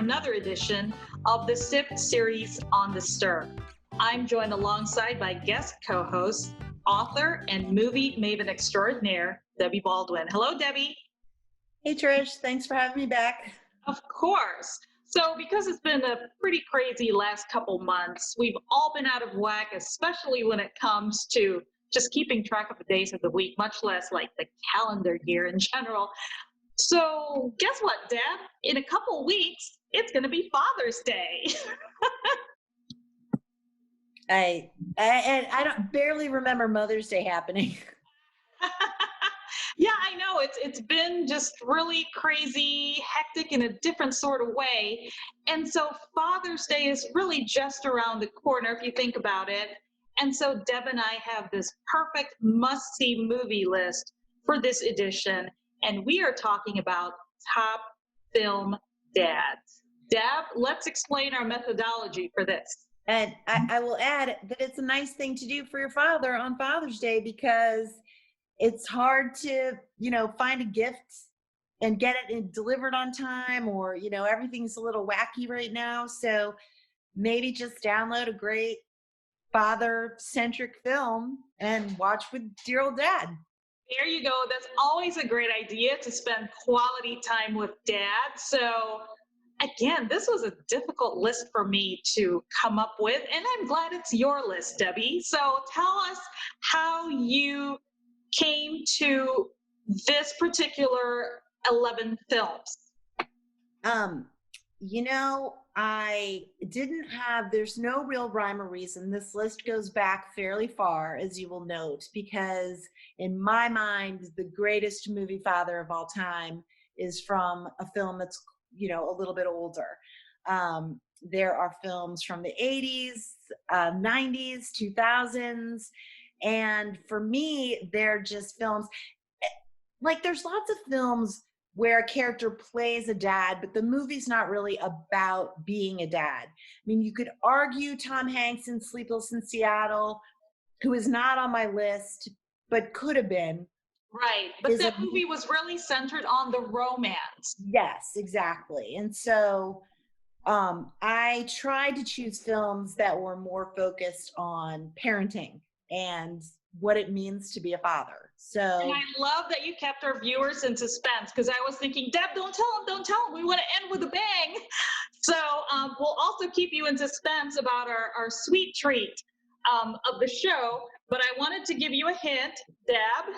another edition of the SIP series On the Stir. I'm joined alongside by guest co-host, author and movie maven extraordinaire, Debbie Baldwin. Hello, Debbie. Hey, Trish. Thanks for having me back. Of course. So because it's been a pretty crazy last couple months, we've all been out of whack, especially when it comes to just keeping track of the days of the week, much less like the calendar year in general. So guess what, Deb? In a couple weeks, it's going to be Father's Day. I don't barely remember Mother's Day happening. Yeah, I know. It's been just really crazy, hectic in a different sort of way. And so Father's Day is really just around the corner if you think about it. And so Deb and I have this perfect must-see movie list for this edition. And we are talking about top film dads. Deb, let's explain our methodology for this. And I will add that it's a nice thing to do for your father on Father's Day because it's hard to, find a gift and get it delivered on time, or, everything's a little wacky right now. So maybe just download a great father-centric film and watch with dear old dad. There you go. That's always a great idea, to spend quality time with dad. So again, this was a difficult list for me to come up with, and I'm glad it's your list, Debbie. So tell us how you came to this particular 11 films. There's no real rhyme or reason. This list goes back fairly far, as you will note, because in my mind, the greatest movie father of all time is from a film that's, a little bit older. There are films from the 80s, 90s, 2000s. And for me, they're just films, like there's lots of films where a character plays a dad, but the movie's not really about being a dad. I mean, you could argue Tom Hanks in Sleepless in Seattle, who is not on my list, but could have been. Right, but that movie was really centered on the romance. Yes, exactly. And so I tried to choose films that were more focused on parenting and what it means to be a father. So, and I love that you kept our viewers in suspense, because I was thinking, Deb, don't tell them. We want to end with a bang. So we'll also keep you in suspense about our sweet treat of the show. But I wanted to give you a hint, Deb.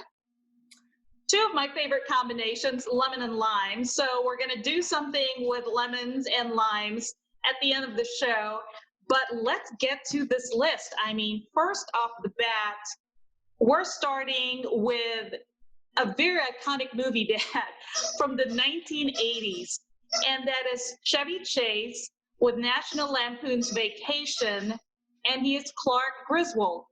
Two of my favorite combinations, lemon and lime. So we're going to do something with lemons and limes at the end of the show. But let's get to this list. I mean, first off the bat, we're starting with a very iconic movie, Dad, from the 1980s. And that is Chevy Chase with National Lampoon's Vacation. And he is Clark Griswold.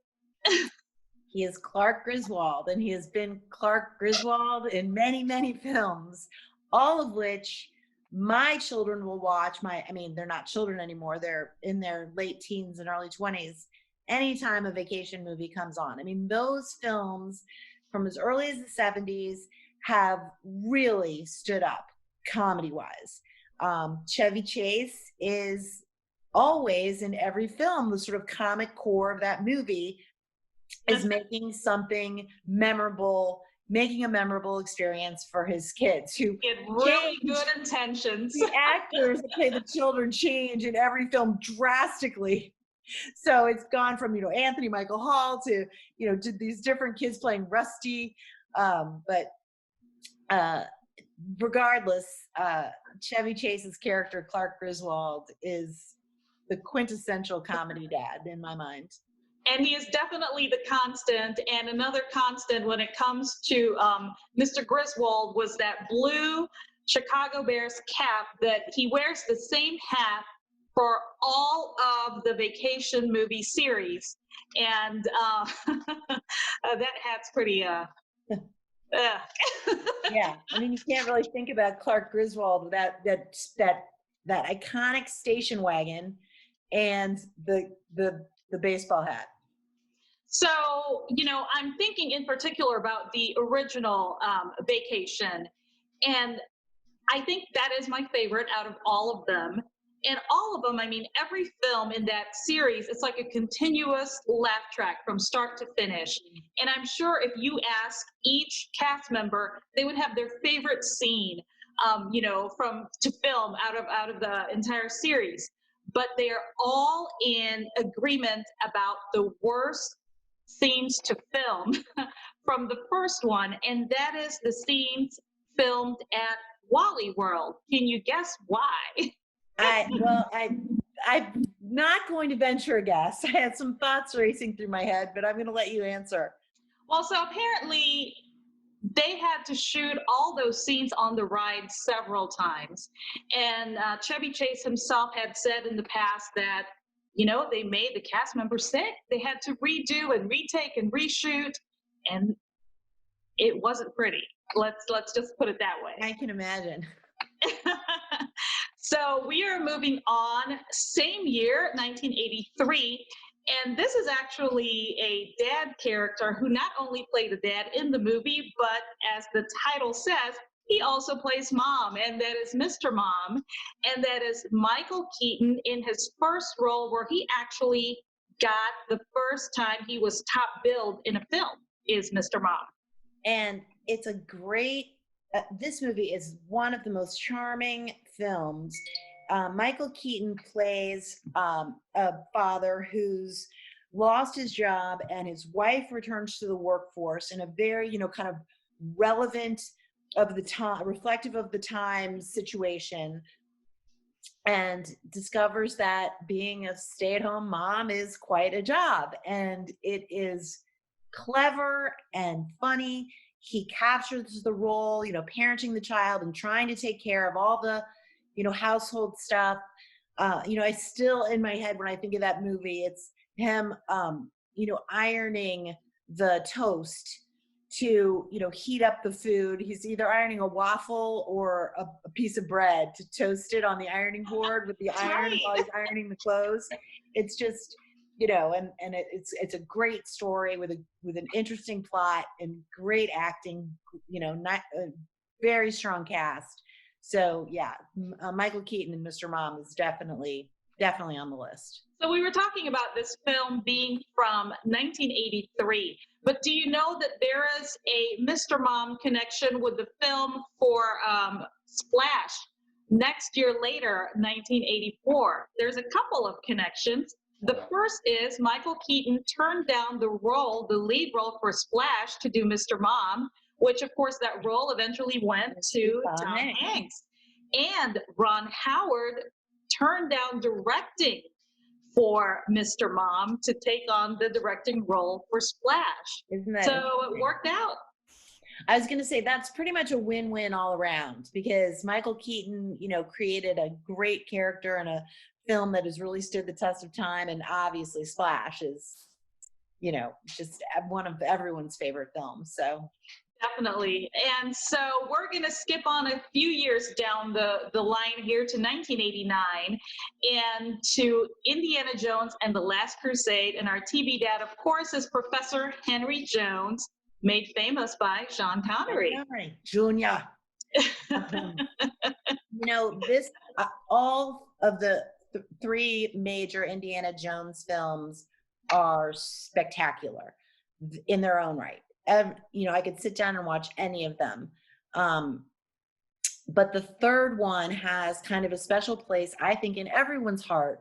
He is Clark Griswold, and he has been Clark Griswold in many, many films, all of which my children will watch. They're not children anymore. They're in their late teens and early 20s. Anytime a vacation movie comes on. I mean, those films from as early as the 70s have really stood up comedy-wise. Chevy Chase is always in every film, the sort of comic core of that movie is making something memorable, making a memorable experience for his kids who get really good intentions. The actors that play the children change in every film drastically. So it's gone from, Anthony Michael Hall to, to these different kids playing Rusty. But regardless, Chevy Chase's character, Clark Griswold, is the quintessential comedy dad in my mind. And he is definitely the constant. And another constant when it comes to Mr. Griswold was that blue Chicago Bears cap that he wears the same hat for all of the Vacation movie series. And that hat's pretty, Yeah, I mean, you can't really think about Clark Griswold without that iconic station wagon and the baseball hat. So, I'm thinking in particular about the original Vacation. And I think that is my favorite out of all of them. And all of them, I mean, every film in that series, it's like a continuous laugh track from start to finish. And I'm sure if you ask each cast member, they would have their favorite scene, from to film out of the entire series. But they are all in agreement about the worst scenes to film from the first one, and that is the scenes filmed at Wally World. Can you guess why? I'm not going to venture a guess. I had some thoughts racing through my head, but I'm going to let you answer. Well, so apparently they had to shoot all those scenes on the ride several times. And Chevy Chase himself had said in the past that, they made the cast members sick. They had to redo and retake and reshoot, and it wasn't pretty. Let's just put it that way. I can imagine. So we are moving on, same year, 1983. And this is actually a dad character who not only played a dad in the movie, but as the title says, he also plays mom, and that is Mr. Mom. And that is Michael Keaton in his first role where he actually got the first time he was top billed in a film is Mr. Mom. And it's a great, this movie is one of the most charming films. Michael Keaton plays a father who's lost his job, and his wife returns to the workforce in a very, kind of relevant of the time, reflective of the time situation, and discovers that being a stay-at-home mom is quite a job. And it is clever and funny. He captures the role, parenting the child and trying to take care of all the, household stuff. I still, in my head, when I think of that movie, it's him, ironing the toast to, heat up the food. He's either ironing a waffle or a piece of bread to toast it on the ironing board with the iron while he's ironing the clothes. It's just, it's a great story with an interesting plot and great acting, a very strong cast. So yeah, Michael Keaton and Mr. Mom is definitely on the list. So we were talking about this film being from 1983, but do you know that there is a Mr. Mom connection with the film for Splash next year later, 1984? There's a couple of connections. The first is Michael Keaton turned down the lead role for Splash to do Mr. Mom, which of course that role eventually went to Tom Hanks. And Ron Howard turned down directing for Mr. Mom to take on the directing role for Splash. Isn't that so it worked out. I was going to say that's pretty much a win-win all around, because Michael Keaton, created a great character in a film that has really stood the test of time, and obviously Splash is, just one of everyone's favorite films. So definitely. And so we're going to skip on a few years down the line here to 1989 and to Indiana Jones and the Last Crusade. And our TV dad, of course, is Professor Henry Jones, made famous by Sean Connery. Junior. This, all of the three major Indiana Jones films are spectacular in their own right. I could sit down and watch any of them. But the third one has kind of a special place, I think, in everyone's heart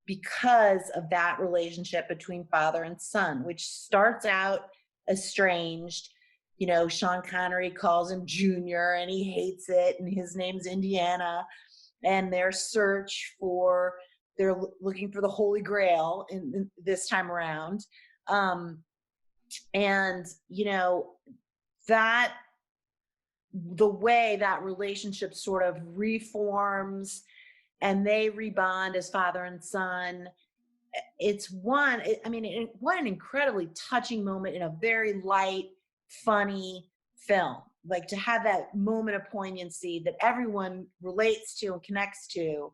because of that relationship between father and son, which starts out estranged. Sean Connery calls him Junior and he hates it, and his name's Indiana, and they're looking for the Holy Grail in this time around. And that the way that relationship sort of reforms and they rebond as father and son, what an incredibly touching moment in a very light, funny film. Like, to have that moment of poignancy that everyone relates to and connects to,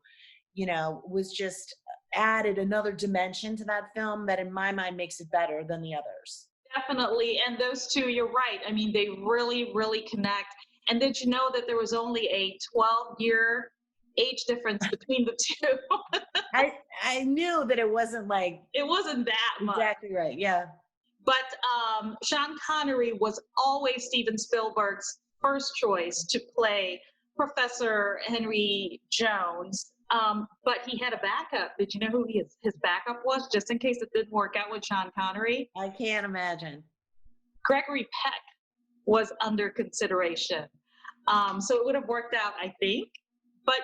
was just added another dimension to that film that in my mind makes it better than the others. Definitely. And those two, you're right. I mean, they really, really connect. And did you know that there was only a 12-year age difference between the two? I knew that it wasn't like It wasn't that much. exactly right. Yeah. But Sean Connery was always Steven Spielberg's first choice to play Professor Henry Jones. But he had a backup. Did you know who his backup was, just in case it didn't work out with Sean Connery? I can't imagine. Gregory Peck was under consideration. So it would have worked out, I think. But,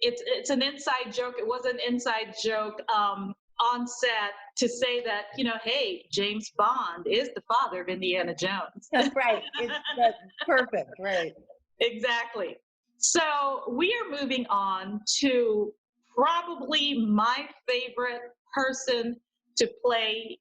it's an inside joke. It was an inside joke on set to say that, hey, James Bond is the father of Indiana Jones. Right. That's perfect. Right. Exactly. So we are moving on to probably my favorite person to play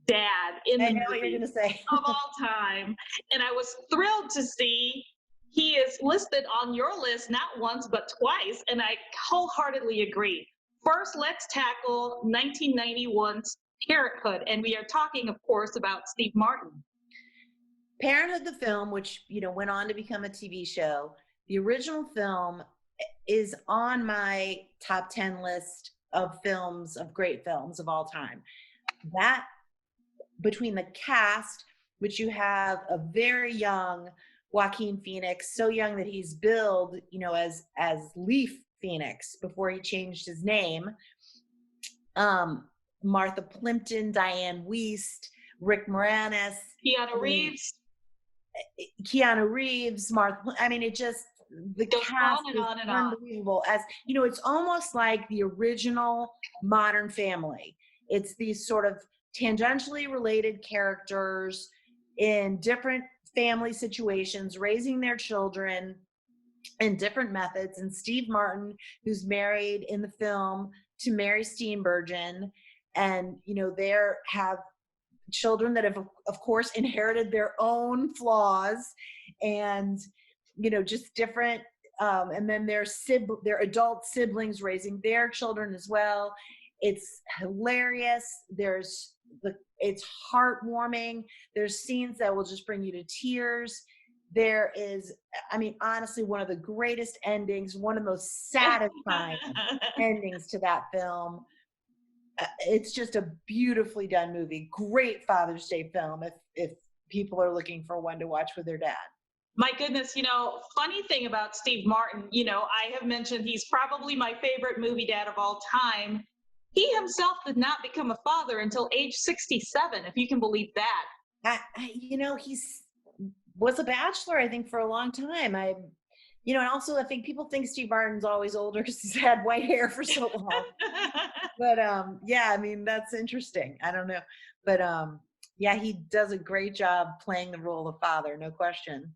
dad in I the know what you're movie going to say. of all time. And I was thrilled to see he is listed on your list not once but twice, and I wholeheartedly agree. First, let's tackle 1991's Parenthood, and we are talking, of course, about Steve Martin. Parenthood, the film, which went on to become a TV show, the original film is on my top 10 list of films, of great films of all time. That, between the cast, which you have a very young Joaquin Phoenix, so young that he's billed, as Leaf Phoenix before he changed his name. Martha Plimpton, Diane Wiest, Rick Moranis, Keanu Reeves, Martha. I mean, it just, the goes cast on and is on and on. unbelievable. As it's almost like the original Modern Family. It's these sort of tangentially related characters in different family situations, raising their children in different methods. And Steve Martin, who's married in the film to Mary Steenburgen, and they have children that have, of course, inherited their own flaws, and just different. And then their adult siblings raising their children as well. It's hilarious. It's heartwarming. There's scenes that will just bring you to tears. There is, honestly, one of the greatest endings, one of the most satisfying endings to that film. It's just a beautifully done movie. Great Father's Day film if people are looking for one to watch with their dad. My goodness, funny thing about Steve Martin, I have mentioned he's probably my favorite movie dad of all time. He himself did not become a father until age 67, if you can believe that. He's was a bachelor, I think, for a long time. And also I think people think Steve Martin's always older because he's had white hair for so long. But that's interesting. I don't know. But he does a great job playing the role of father, no question.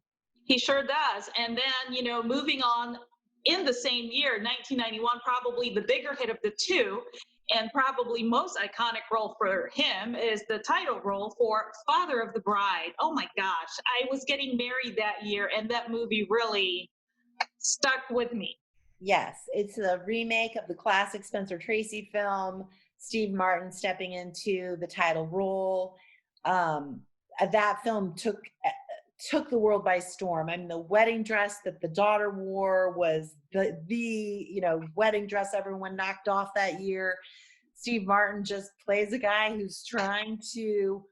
He sure does. And then, moving on in the same year, 1991, probably the bigger hit of the two, and probably most iconic role for him is the title role for Father of the Bride. Oh my gosh, I was getting married that year, and that movie really stuck with me. Yes, it's a remake of the classic Spencer Tracy film, Steve Martin stepping into the title role. That film took the world by storm. The wedding dress that the daughter wore was the wedding dress everyone knocked off that year. Steve Martin just plays a guy who's trying to,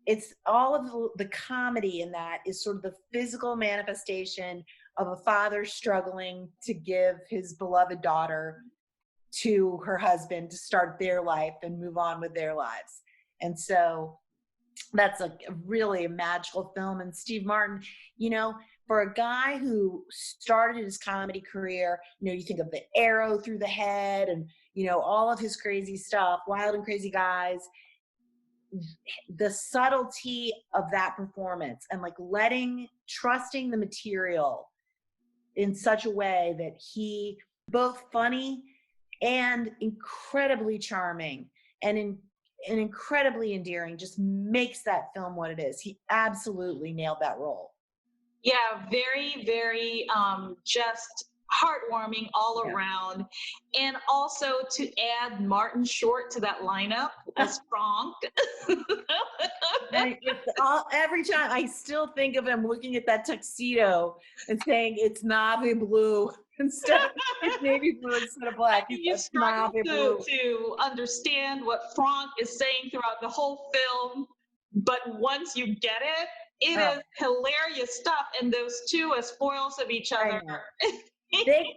it's all of the comedy in that is sort of the physical manifestation of a father struggling to give his beloved daughter to her husband to start their life and move on with their lives. And so that's really a magical film. And Steve Martin, for a guy who started his comedy career, you think of the arrow through the head and, all of his crazy stuff, Wild and Crazy Guys, the subtlety of that performance and trusting the material in such a way that he both funny and incredibly charming and incredibly endearing, just makes that film what it is. He absolutely nailed that role. Yeah, very, very just heartwarming all Yeah. around. And also to add Martin Short to that lineup as Frank. Every time I still think of him looking at that tuxedo and saying it's navy blue instead of it's navy blue instead of black. You It's struggle navy blue. to understand what Frank is saying throughout the whole film, but once you get it, it Oh, is hilarious stuff. And those two as foils of each I other. know.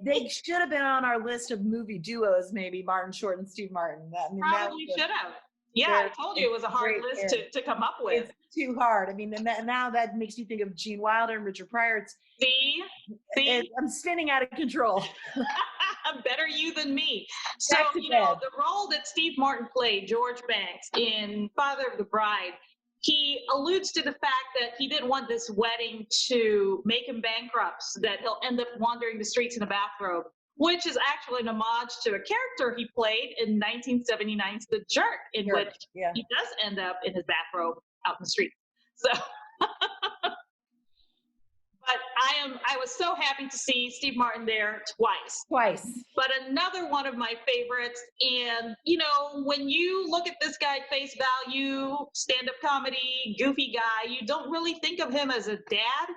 They should have been on our list of movie duos, maybe Martin Short and Steve Martin. I mean, Probably should have. Yeah, I told you it was a hard list to come up with. It's too hard. I mean, and now that makes me think of Gene Wilder and Richard Pryor. See? I'm spinning out of control. Better you than me. So, the role that Steve Martin played, George Banks, in Father of the Bride, he alludes to the fact that he didn't want this wedding to make him bankrupt, so that he'll end up wandering the streets in a bathrobe, which is actually an homage to a character he played in 1979's The Jerk, in which he does end up in his bathrobe out in the street. So, but I was so happy to see Steve Martin there twice. But another one of my favorites, and when you look at this guy face value, stand-up comedy, goofy guy, you don't really think of him as a dad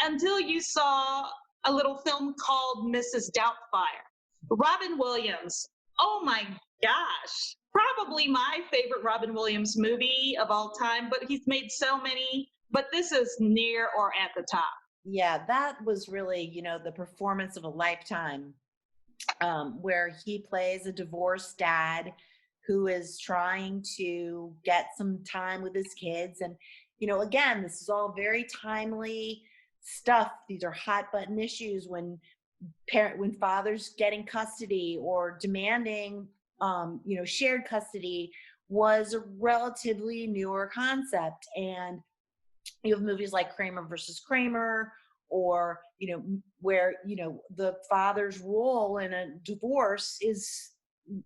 until you saw a little film called Mrs. Doubtfire. Robin Williams. Oh my gosh. Probably my favorite Robin Williams movie of all time, but he's made so many, but this is near or at the top. Yeah, that was really, the performance of a lifetime, where he plays a divorced dad who is trying to get some time with his kids. And, again, this is all very timely stuff. These are hot button issues when fathers getting custody or demanding, shared custody was a relatively newer concept. And you have movies like Kramer versus Kramer, or, where, the father's role in a divorce is,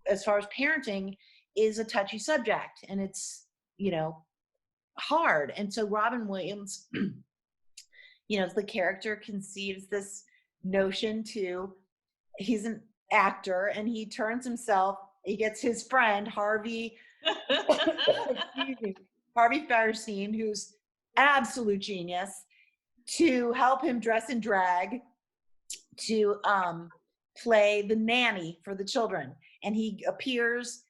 as far as parenting, is a touchy subject, and it's, hard. And so Robin Williams, the character conceives this notion he's an actor, and he gets his friend, Harvey Fierstein, who's absolute genius, to help him dress in drag to play the nanny for the children. And he appears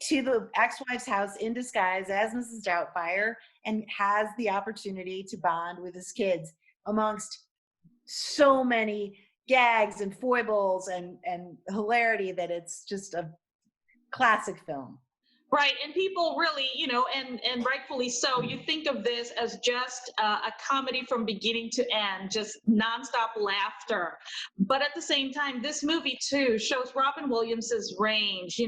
to the ex-wife's house in disguise as Mrs. Doubtfire and has the opportunity to bond with his kids amongst so many gags and foibles and hilarity that it's just a classic film. Right. And people really, and rightfully so, you think of this as just a comedy from beginning to end, just nonstop laughter. But at the same time, this movie, too, shows Robin Williams's range.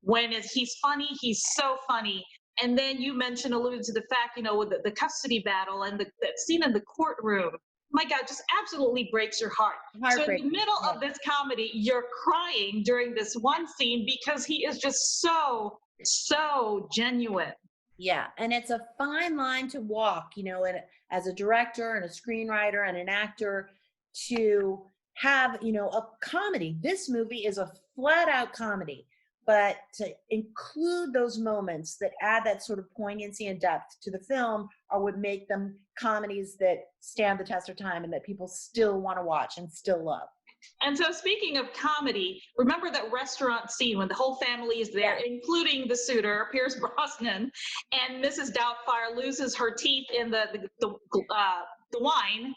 When he's funny, he's so funny. And then you alluded to the fact, with the custody battle and the scene in the courtroom. My God, just absolutely breaks your heart. So in the middle of this comedy, you're crying during this one scene because he is just so genuine. Yeah, and it's a fine line to walk, and as a director and a screenwriter and an actor, to have, a comedy. This movie is a flat out comedy, but to include those moments that add that sort of poignancy and depth to the film are what make them comedies that stand the test of time and that people still want to watch and still love. And so, speaking of comedy, remember that restaurant scene when the whole family is there, including the suitor, Pierce Brosnan, and Mrs. Doubtfire loses her teeth in the wine.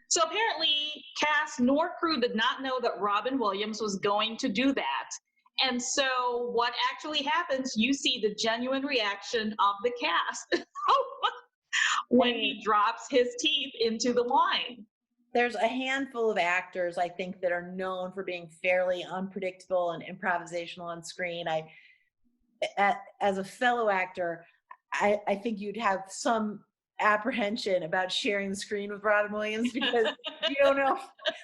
So apparently, cast nor crew did not know that Robin Williams was going to do that. And so, what actually happens? You see the genuine reaction of the cast when he drops his teeth into the wine. There's a handful of actors, I think, that are known for being fairly unpredictable and improvisational on screen. As a fellow actor, I think you'd have some apprehension about sharing the screen with Robin Williams because you don't know,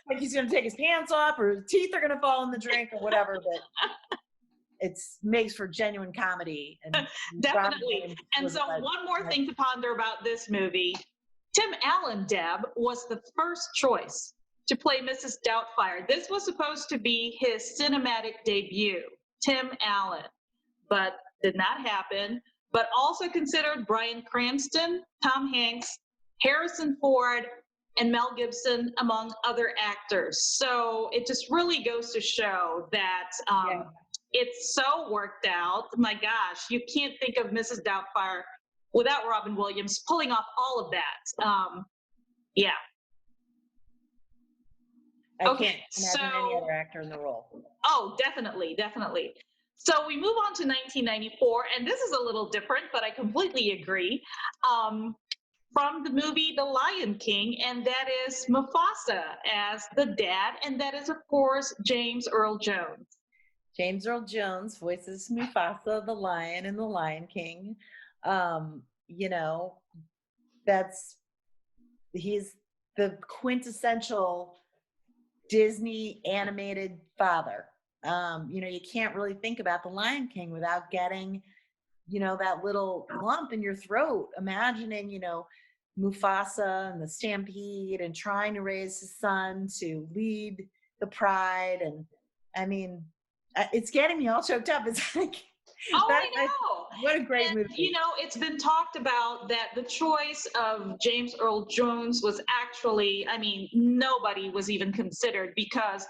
like, he's going to take his pants off or his teeth are going to fall in the drink or whatever. But it makes for genuine comedy. And definitely. And so, one more thing to ponder about this movie. Tim Allen, Deb, was the first choice to play Mrs. Doubtfire. This was supposed to be his cinematic debut, Tim Allen, but did not happen. But also considered Bryan Cranston, Tom Hanks, Harrison Ford, and Mel Gibson, among other actors. So it just really goes to show that it's so worked out. My gosh, you can't think of Mrs. Doubtfire without Robin Williams pulling off all of that. Yeah. I can't imagine any other actor in the role. Oh, definitely, definitely. So we move on to 1994, and this is a little different, but I completely agree. From the movie The Lion King, and that is Mufasa as the dad, and that is, of course, James Earl Jones. James Earl Jones voices Mufasa, the lion in The Lion King. You know, he's the quintessential Disney animated father. You know, you can't really think about The Lion King without getting, you know, that little lump in your throat, imagining, you know, Mufasa and the stampede and trying to raise his son to lead the pride. And I mean, it's getting me all choked up. It's like, I know. What a great movie. You know, it's been talked about that the choice of James Earl Jones was actually, I mean, nobody was even considered, because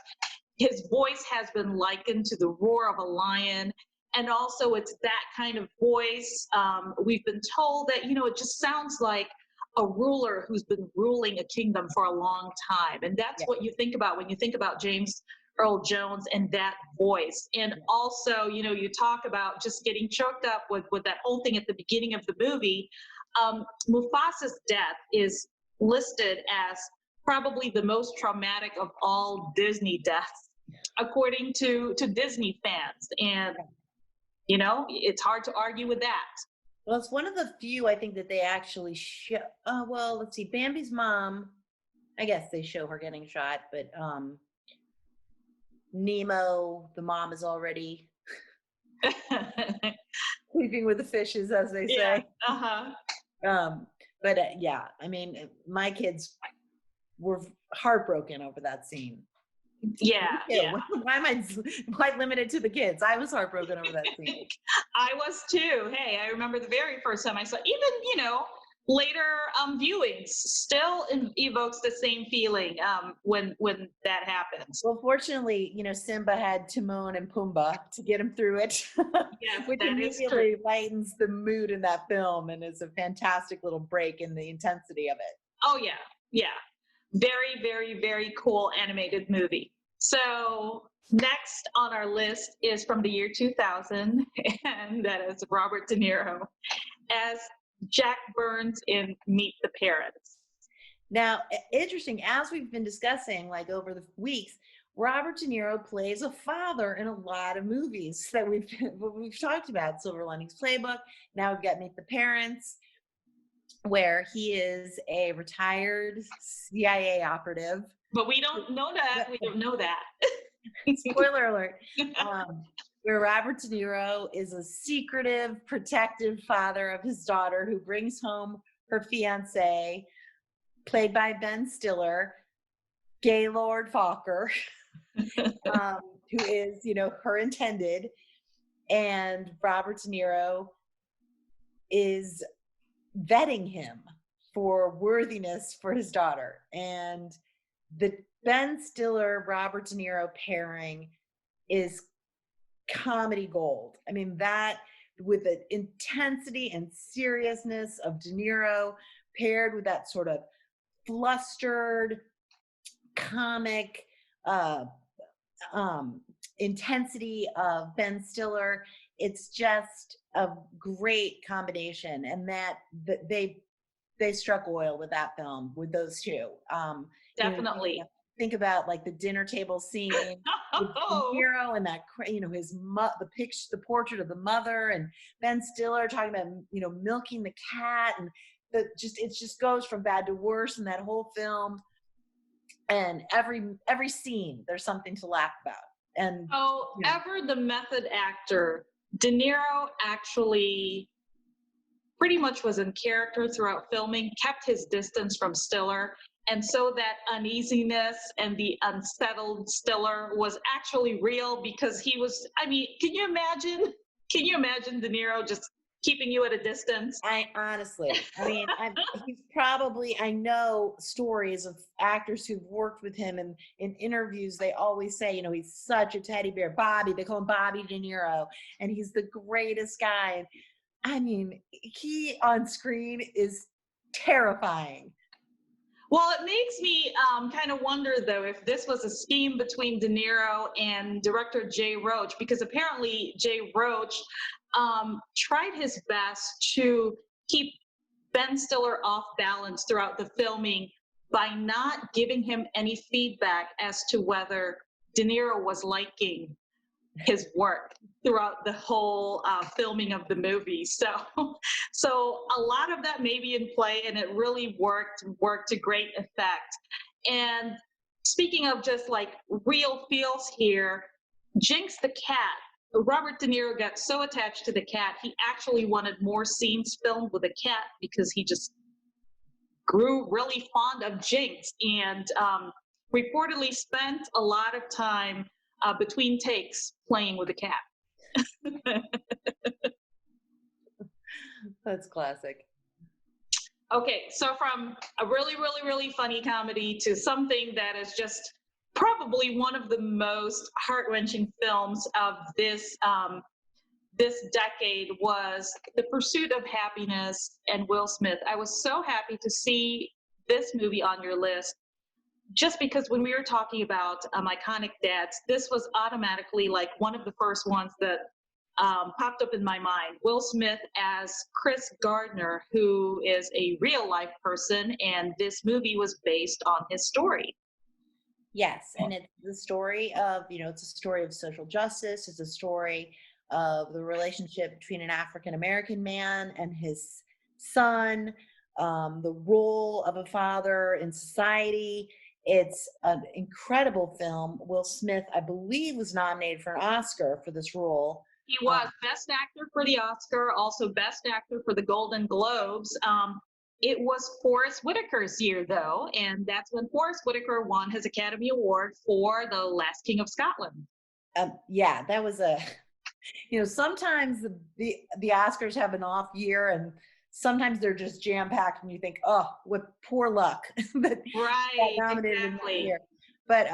his voice has been likened to the roar of a lion. And also it's that kind of voice. We've been told that, you know, it just sounds like a ruler who's been ruling a kingdom for a long time. And that's what you think about when you think about James Earl Jones and that voice. And also, you know, you talk about just getting choked up with that whole thing at the beginning of the movie. Mufasa's death is listed as probably the most traumatic of all Disney deaths, according to Disney fans. And, you know, it's hard to argue with that. Well, it's one of the few, I think, that they actually show. Well, let's see. Bambi's mom, I guess they show her getting shot, but Nemo, the mom, is already sleeping with the fishes, as they say. But yeah, I mean, my kids were heartbroken over that scene. Yeah. Why am I quite limited to the kids? I was heartbroken over that scene. I was too. Hey, I remember the very first time I saw, even, you know, later viewings still evokes the same feeling when that happens. Well, fortunately, you know, Simba had Timon and Pumbaa to get him through it, which immediately lightens the mood in that film, and is a fantastic little break in the intensity of it. Oh yeah, yeah. Very, very, very cool animated movie. So next on our list is from the year 2000, and that is Robert De Niro as Jack Burns in Meet the Parents. Now, interesting, as we've been discussing, like over the weeks, Robert De Niro plays a father in a lot of movies that we've talked about. Silver Linings Playbook. Now we've got Meet the Parents, where he is a retired CIA operative. But we don't know that. We don't know that. Spoiler alert. Where Robert De Niro is a secretive, protective father of his daughter, who brings home her fiancé, played by Ben Stiller, Gaylord Fokker, who is, you know, her intended. And Robert De Niro is vetting him for worthiness for his daughter. And the Ben Stiller, Robert De Niro pairing is comedy gold. I mean, that, with the intensity and seriousness of De Niro paired with that sort of flustered comic intensity of Ben Stiller, it's just a great combination. And that they struck oil with that film, with those two. Definitely. You know, think about like the dinner table scene with De Niro and that, you know, the picture, the portrait of the mother, and Ben Stiller talking about, you know, milking the cat, and it just goes from bad to worse in that whole film. And every scene, there's something to laugh about. And ever the method actor, De Niro actually pretty much was in character throughout filming, kept his distance from Stiller, And so that uneasiness and the unsettled Stiller was actually real because he was, I mean, can you imagine De Niro just keeping you at a distance? I mean, he's probably, I know stories of actors who've worked with him, and in interviews, they always say, you know, he's such a teddy bear. Bobby, they call him Bobby De Niro, and he's the greatest guy. I mean, he on screen is terrifying. Well, it makes me kind of wonder, though, if this was a scheme between De Niro and director Jay Roach, because apparently Jay Roach tried his best to keep Ben Stiller off balance throughout the filming by not giving him any feedback as to whether De Niro was liking his work throughout the whole filming of the movie. So a lot of that may be in play, and it really worked to great effect. And speaking of just like real feels here, Jinx the cat, Robert De Niro got so attached to the cat, he actually wanted more scenes filmed with a cat because he just grew really fond of Jinx, and reportedly spent a lot of time between takes playing with a cat. That's classic. Okay, so from a really, really, really funny comedy to something that is just probably one of the most heart-wrenching films of this decade was The Pursuit of Happiness and Will Smith. I was so happy to see this movie on your list, just because when we were talking about iconic dads, this was automatically like one of the first ones that popped up in my mind. Will Smith as Chris Gardner, who is a real life person, and this movie was based on his story. Yes, and it's the story of, you know, it's a story of social justice. It's a story of the relationship between an African-American man and his son, the role of a father in society. It's an incredible film. Will Smith, I believe, was nominated for an Oscar for this role. He was Best Actor for the Oscar, also Best Actor for the Golden Globes. It was Forrest Whitaker's year, though, and that's when Forrest Whitaker won his Academy Award for The Last King of Scotland. Yeah, that was a, you know, sometimes the Oscars have an off year, and sometimes they're just jam-packed, and you think, oh, what poor luck. But right, exactly. But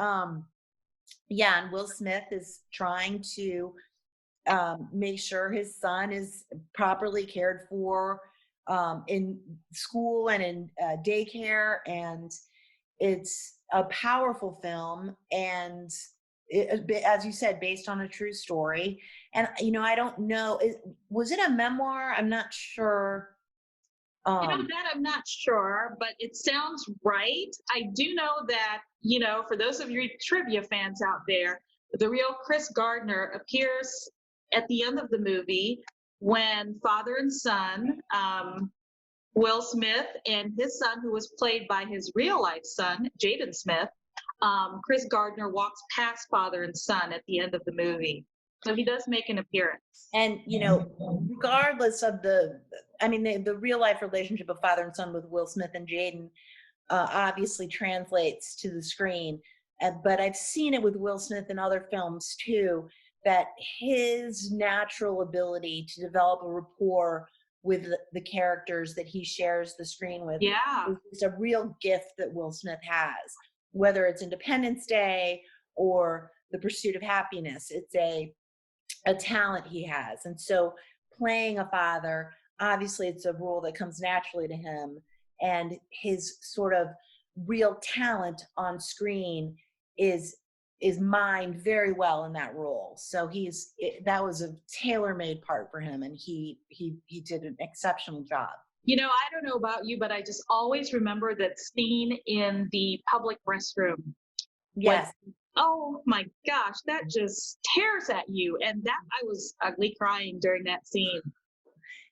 yeah, and Will Smith is trying to make sure his son is properly cared for in school and in daycare, and it's a powerful film, and as you said, based on a true story. And you know, I don't know, was it a memoir? I'm not sure. You know, that I'm not sure, but it sounds right. I do know that, you know, for those of you trivia fans out there, the real Chris Gardner appears at the end of the movie when father and son, Will Smith and his son, who was played by his real life son, Jaden Smith, Chris Gardner walks past father and son at the end of the movie. So he does make an appearance. And, you know, regardless of the real life relationship of father and son with Will Smith and Jaden obviously translates to the screen. But I've seen it with Will Smith in other films too, that his natural ability to develop a rapport with the characters that he shares the screen with is a real gift that Will Smith has. Whether it's Independence Day or The Pursuit of Happiness, it's a talent he has. And so playing a father, obviously it's a role that comes naturally to him, and his sort of real talent on screen is mined very well in that role. So that was a tailor-made part for him, and he did an exceptional job. You know, I don't know about you, but I just always remember that scene in the public restroom. Yes. Oh my gosh, that just tears at you. And that I was ugly crying during that scene.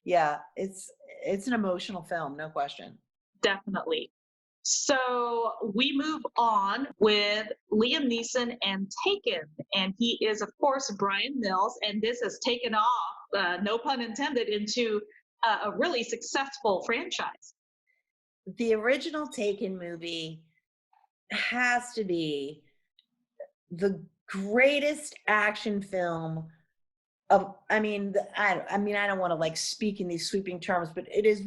Yeah, it's an emotional film, no question. Definitely. So we move on with Liam Neeson and Taken. And he is, of course, Brian Mills. And this has taken off, no pun intended, into a really successful franchise. The original Taken movie has to be the greatest action film of, I mean, I don't want to like speak in these sweeping terms, but it is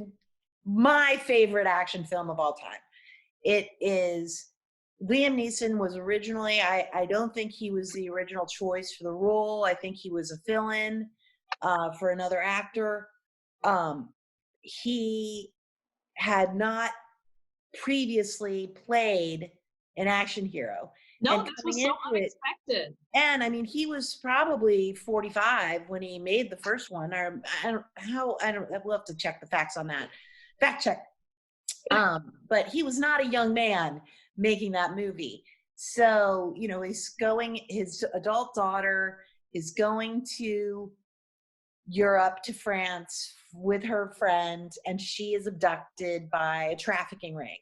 my favorite action film of all time. It is Liam Neeson was originally, I don't think he was the original choice for the role. I think he was a fill-in for another actor. He had not previously played an action hero. No, And this coming was so into it, unexpected. and I mean, he was probably 45 when he made the first one. Or I don't, we'll have to check the facts on that. Fact check. But he was not a young man making that movie. So, you know, his adult daughter is going to Europe, to France with her friend, and she is abducted by a trafficking ring.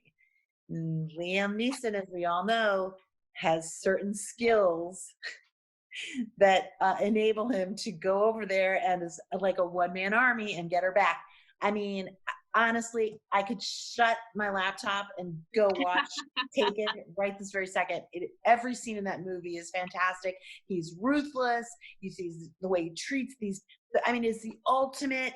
Liam Neeson, as we all know, has certain skills that enable him to go over there and is like a one-man army and get her back. I mean, honestly, I could shut my laptop and go watch Taken right this very second. Every scene in that movie is fantastic. He's ruthless. You see the way he treats these. I mean, it's the ultimate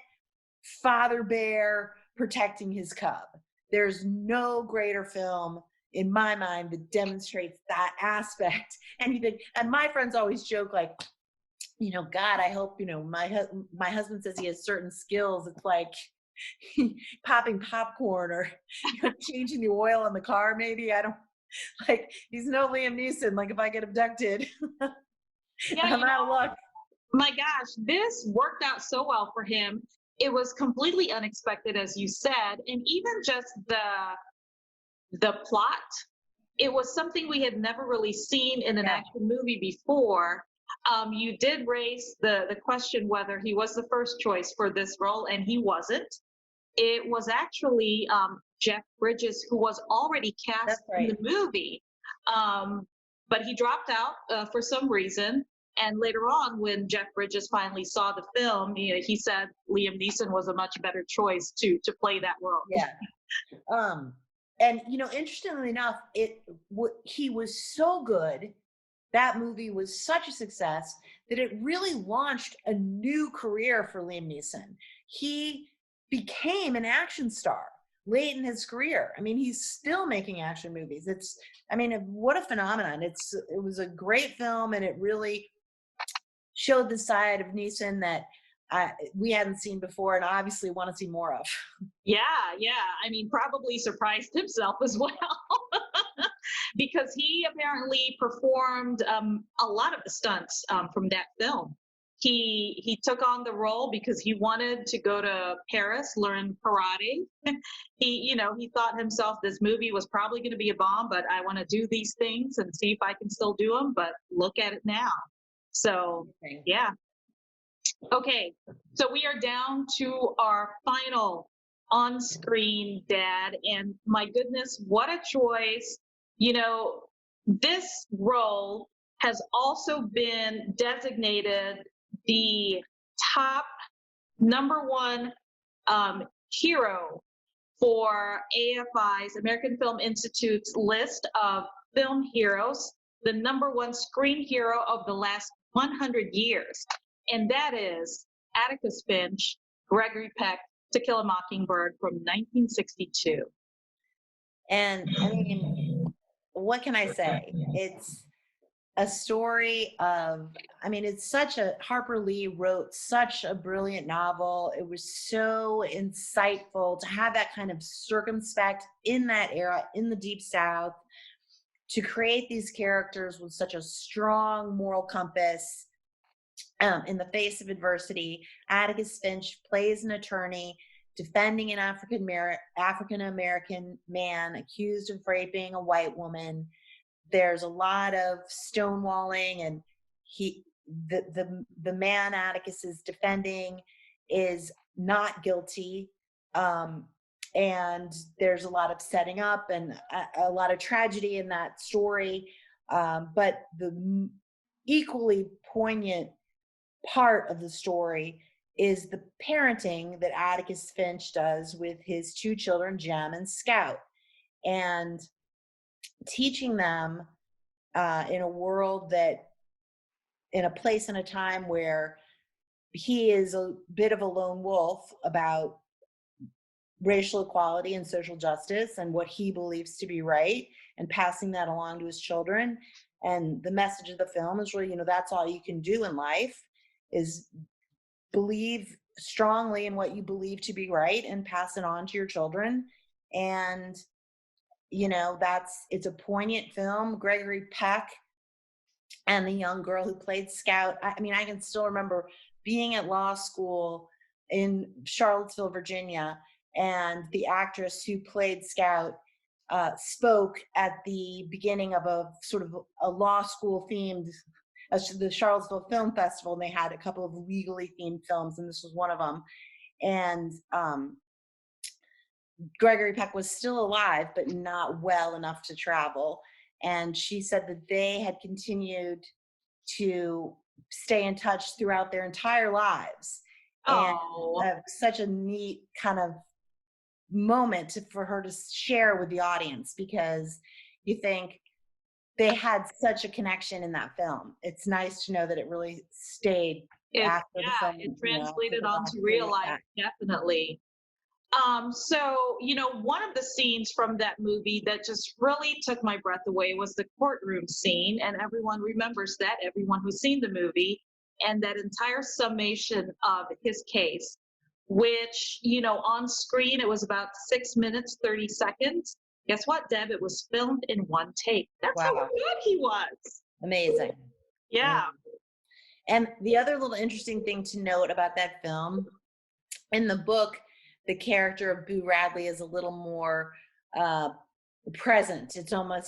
father bear protecting his cub. There's no greater film in my mind that demonstrates that aspect. And my friends always joke like, you know, God, I hope, you know, my husband says he has certain skills. It's like popping popcorn or, you know, changing the oil in the car. Maybe I don't like, he's no Liam Neeson. Like if I get abducted, Yeah, I'm out of luck. my gosh, this worked out so well for him. It was completely unexpected, as you said, and even just the plot, it was something we had never really seen in an action movie before. You did raise the question whether he was the first choice for this role, and he wasn't. It was actually Jeff Bridges, who was already cast in the movie, but he dropped out for some reason. And later on, when Jeff Bridges finally saw the film, he said Liam Neeson was a much better choice to play that role. Yeah. And you know, interestingly enough, he was so good. That movie was such a success that it really launched a new career for Liam Neeson. He became an action star late in his career. I mean, he's still making action movies. I mean, what a phenomenon. It was a great film, and it really showed the side of Neeson that we hadn't seen before and obviously want to see more of. Yeah. I mean, probably surprised himself as well. Because he apparently performed a lot of the stunts from that film. He took on the role because he wanted to go to Paris, learn karate. He thought himself this movie was probably going to be a bomb, but I want to do these things and see if I can still do them. But look at it now. So yeah. Okay, so we are down to our final on-screen dad, and my goodness, what a choice. This role has also been designated the top number one hero for AFI's, American Film Institute's list of film heroes, the number one screen hero of the last 100 years. And that is Atticus Finch, Gregory Peck, To Kill a Mockingbird from 1962. And I mean, what can I say? It's a story of, I mean, Harper Lee wrote such a brilliant novel. It was so insightful to have that kind of circumspect in that era, in the Deep South, to create these characters with such a strong moral compass. In the face of adversity, Atticus Finch plays an attorney defending an African-American man accused of raping a white woman. There's a lot of stonewalling, and the man Atticus is defending is not guilty. And there's a lot of setting up and a lot of tragedy in that story. But the equally poignant part of the story is the parenting that Atticus Finch does with his two children, Jem and Scout. And teaching them in a world that, in a place and a time where he is a bit of a lone wolf about racial equality and social justice and what he believes to be right, and passing that along to his children. And the message of the film is really, that's all you can do in life, is believe strongly in what you believe to be right and pass it on to your children. And it's a poignant film. Gregory Peck and the young girl who played Scout, I mean, I can still remember being at law school in Charlottesville, Virginia, and the actress who played Scout spoke at the beginning of a sort of a law school themed, the Charlottesville Film Festival, and they had a couple of legally themed films, and this was one of them. And Gregory Peck was still alive, but not well enough to travel. And she said that they had continued to stay in touch throughout their entire lives. And such a neat kind of moment for her to share with the audience, because you think they had such a connection in that film. It's nice to know that it really stayed after the film. It translated onto real life, definitely. So, one of the scenes from that movie that just really took my breath away was the courtroom scene. And everyone remembers that, everyone who's seen the movie, and that entire summation of his case, which, on screen, it was about 6 minutes, 30 seconds. Guess what, Deb? It was filmed in one take. That's how good he was. Amazing. Yeah. And the other little interesting thing to note about that film, in the book, the character of Boo Radley is a little more present.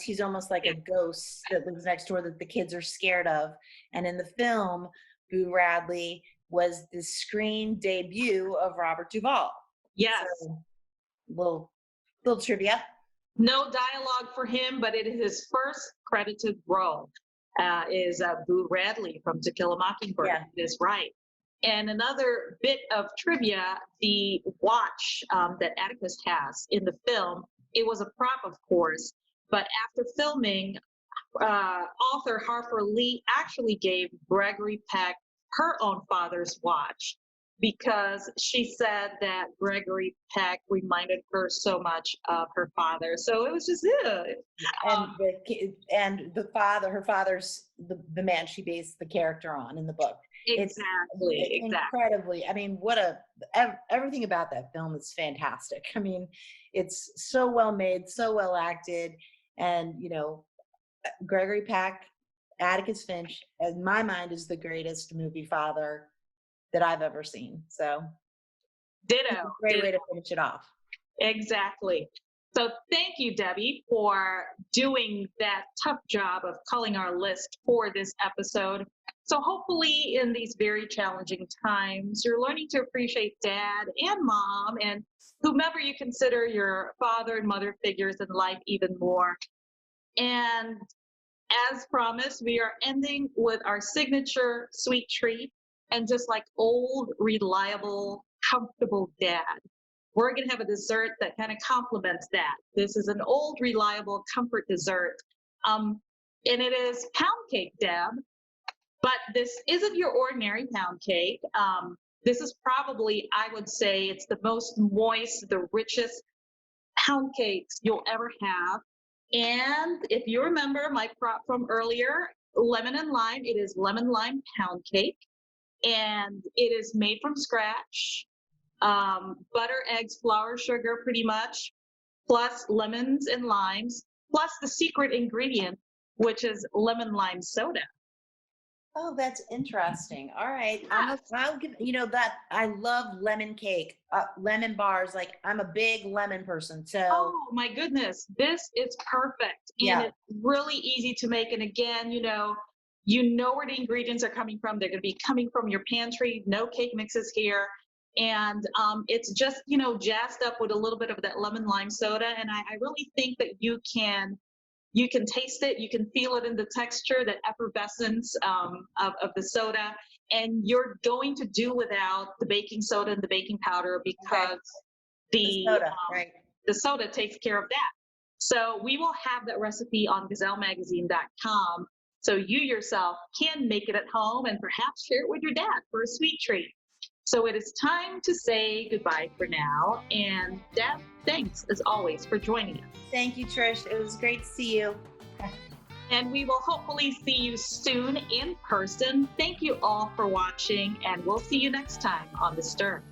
He's almost like a ghost that lives next door that the kids are scared of. And in the film, Boo Radley was the screen debut of Robert Duvall. Yes. So, little trivia. No dialogue for him, but it is his first credited role. Is Boo Radley from To Kill a Mockingbird. Yeah. It is right. And another bit of trivia, the watch that Atticus has in the film, it was a prop, of course, but after filming, author Harper Lee actually gave Gregory Peck her own father's watch, because she said that Gregory Peck reminded her so much of her father. So it was just and the father, her father's the man she based the character on in the book. Exactly. Incredibly. I mean, everything about that film is fantastic. I mean, it's so well made, so well acted, and Gregory Peck, Atticus Finch, in my mind, is the greatest movie father that I've ever seen. So, ditto. Great way to finish it off. Exactly. So thank you, Debbie, for doing that tough job of culling our list for this episode. So hopefully in these very challenging times, you're learning to appreciate dad and mom and whomever you consider your father and mother figures in life even more. And as promised, we are ending with our signature sweet treat. And just like old, reliable, comfortable dad, we're going to have a dessert that kind of complements that. This is an old, reliable comfort dessert. And it is pound cake, Deb. But this isn't your ordinary pound cake. This is probably, I would say, it's the most moist, the richest pound cakes you'll ever have. And if you remember my prop from earlier, lemon and lime, it is lemon lime pound cake. And it is made from scratch. Butter, eggs, flour, sugar, pretty much, plus lemons and limes, plus the secret ingredient, which is lemon lime soda. Oh, that's interesting. All right. I'll give, that I love lemon cake, lemon bars. Like, I'm a big lemon person. So. Oh my goodness. This is perfect. And it's really easy to make. And again, you know where the ingredients are coming from. They're going to be coming from your pantry. No cake mixes here. And it's just, jazzed up with a little bit of that lemon lime soda. And I really think that you can taste it. You can feel it in the texture, that effervescence of the soda. And you're going to do without the baking soda and the baking powder because the soda takes care of that. So we will have that recipe on gazellemagazine.com so you yourself can make it at home and perhaps share it with your dad for a sweet treat. So it is time to say goodbye for now. And Deb, thanks as always for joining us. Thank you, Trish. It was great to see you. And we will hopefully see you soon in person. Thank you all for watching, and we'll see you next time on The Stir.